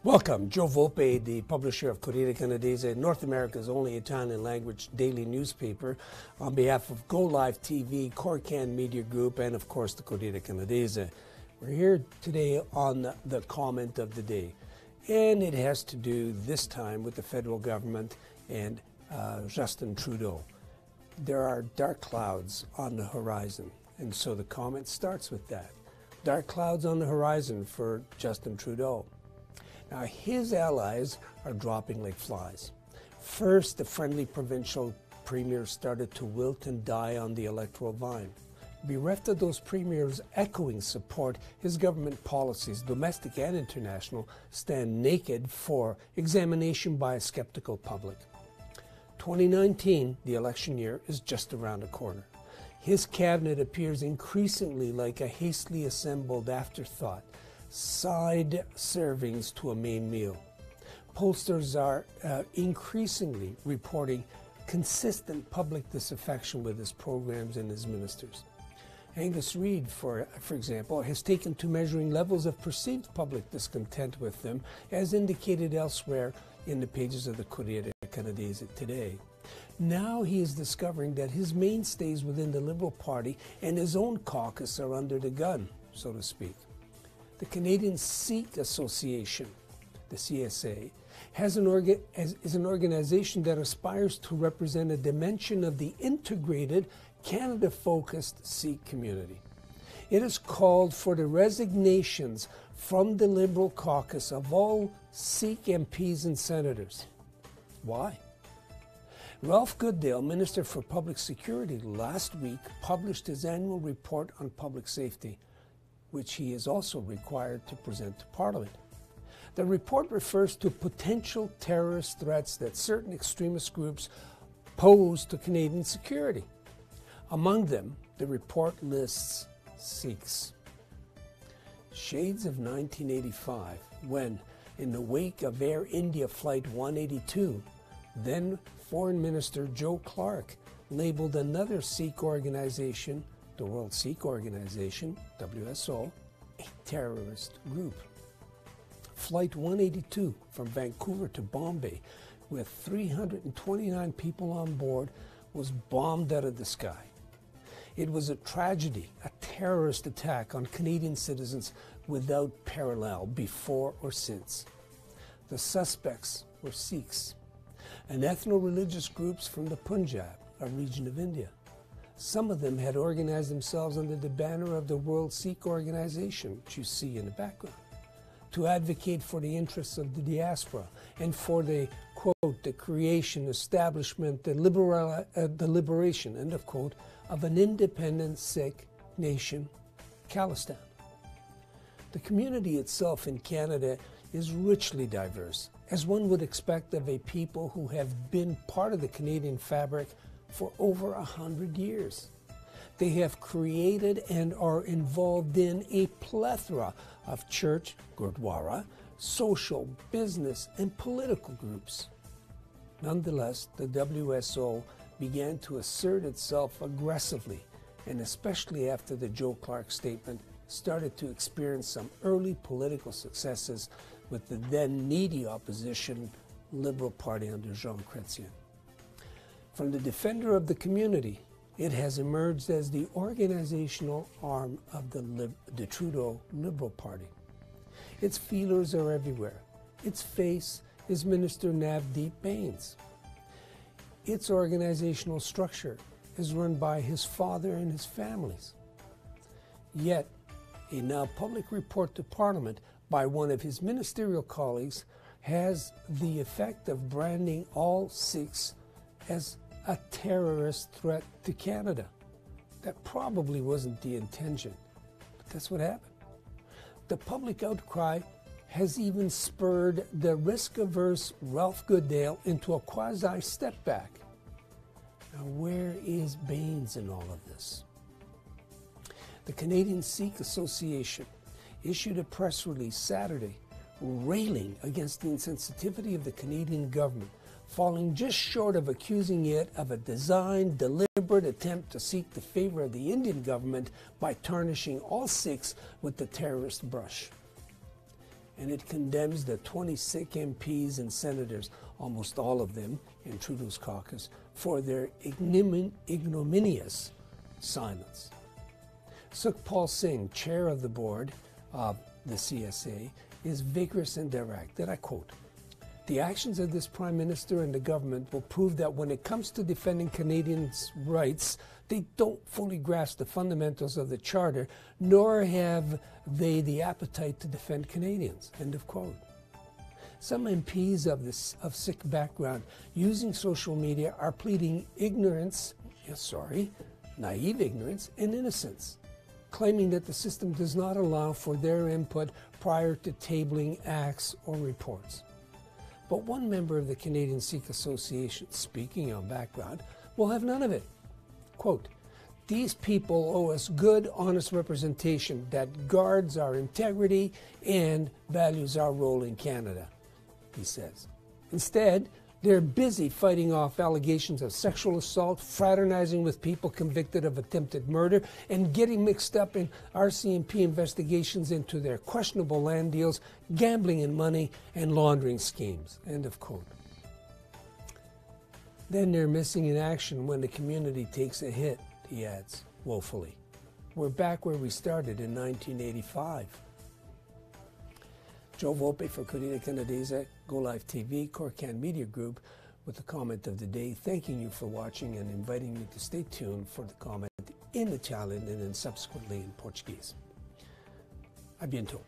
Welcome. Joe Volpe, the publisher of Corriere Canadese, North America's only Italian-language daily newspaper, on behalf of Go Live TV, Corriere Media Group, and of course the Corriere Canadese. We're here today on the comment of the day, and it has to do this time with the federal government and Justin Trudeau. There are dark clouds on the horizon, and so the comment starts with that. Dark clouds on the horizon for Justin Trudeau. Now, his allies are dropping like flies. First, the friendly provincial premiers started to wilt and die on the electoral vine. Bereft of those premiers echoing support, his government policies, domestic and international, stand naked for examination by a skeptical public. 2019, the election year, is just around the corner. His cabinet appears increasingly like a hastily assembled afterthought, side servings to a main meal. Pollsters are increasingly reporting consistent public disaffection with his programs and his ministers. Angus Reid, for example, has taken to measuring levels of perceived public discontent with them, as indicated elsewhere in the pages of the Corriere Canadese today. Now he is discovering that his mainstays within the Liberal Party and his own caucus are under the gun, so to speak. The Canadian Sikh Association, the CSA, is an organization that aspires to represent a dimension of the integrated, Canada-focused Sikh community. It has called for the resignations from the Liberal caucus of all Sikh MPs and senators. Why? Ralph Goodale, Minister for Public Security, last week published his annual report on public safety, which he is also required to present to Parliament. The report refers to potential terrorist threats that certain extremist groups pose to Canadian security. Among them, the report lists Sikhs. Shades of 1985, when, in the wake of Air India Flight 182, then Foreign Minister Joe Clark labeled another Sikh organization, the World Sikh Organization, WSO, a terrorist group. Flight 182 from Vancouver to Bombay, with 329 people on board, was bombed out of the sky. It was a tragedy, a terrorist attack on Canadian citizens without parallel before or since. The suspects were Sikhs, and ethno-religious groups from the Punjab, a region of India. Some of them had organized themselves under the banner of the World Sikh Organization, which you see in the background, to advocate for the interests of the diaspora and for the, quote, the creation, establishment, the liberation, end of quote, of an independent Sikh nation, Khalistan. The community itself in Canada is richly diverse, as one would expect of a people who have been part of the Canadian fabric for over 100 years. They have created and are involved in a plethora of church, gurdwara, social, business, and political groups. Nonetheless, the WSO began to assert itself aggressively, and especially after the Joe Clark statement, started to experience some early political successes with the then needy opposition Liberal Party under Jean Chrétien. From the defender of the community, it has emerged as the organizational arm of the Trudeau Liberal Party. Its feelers are everywhere. Its face is Minister Navdeep Bains. Its organizational structure is run by his father and his families. Yet, a now public report to Parliament by one of his ministerial colleagues has the effect of branding all Sikhs as a terrorist threat to Canada. That probably wasn't the intention, but that's what happened. The public outcry has even spurred the risk-averse Ralph Goodale into a quasi-step back. Now, where is Bains in all of this? The Canadian Sikh Association issued a press release Saturday railing against the insensitivity of the Canadian government, falling just short of accusing it of a designed, deliberate attempt to seek the favor of the Indian government by tarnishing all Sikhs with the terrorist brush. and it condemns the 20 Sikh MPs and senators, almost all of them in Trudeau's caucus, for their ignominious silence. Sukhpal Singh, chair of the board of the CSA, is vigorous and direct, and I quote, "The actions of this Prime Minister and the government will prove that when it comes to defending Canadians' rights, they don't fully grasp the fundamentals of the Charter, nor have they the appetite to defend Canadians." End of quote. Some MPs of Sikh background using social media are pleading naive ignorance and innocence, claiming that the system does not allow for their input prior to tabling acts or reports. But one member of the Canadian Sikh Association, speaking on background, will have none of it. Quote, "These people owe us good, honest representation that guards our integrity and values our role in Canada," he says. Instead, they're busy fighting off allegations of sexual assault, fraternizing with people convicted of attempted murder, and getting mixed up in RCMP investigations into their questionable land deals, gambling and money, and laundering schemes. End of quote. Then they're missing in action when the community takes a hit, he adds, woefully. We're back where we started in 1985. Joe Volpe for Corriere Canadese, Go Live TV, Corriere Media Group, with the comment of the day, thanking you for watching and inviting you to stay tuned for the comment in Italian and then subsequently in Portuguese. A bientôt.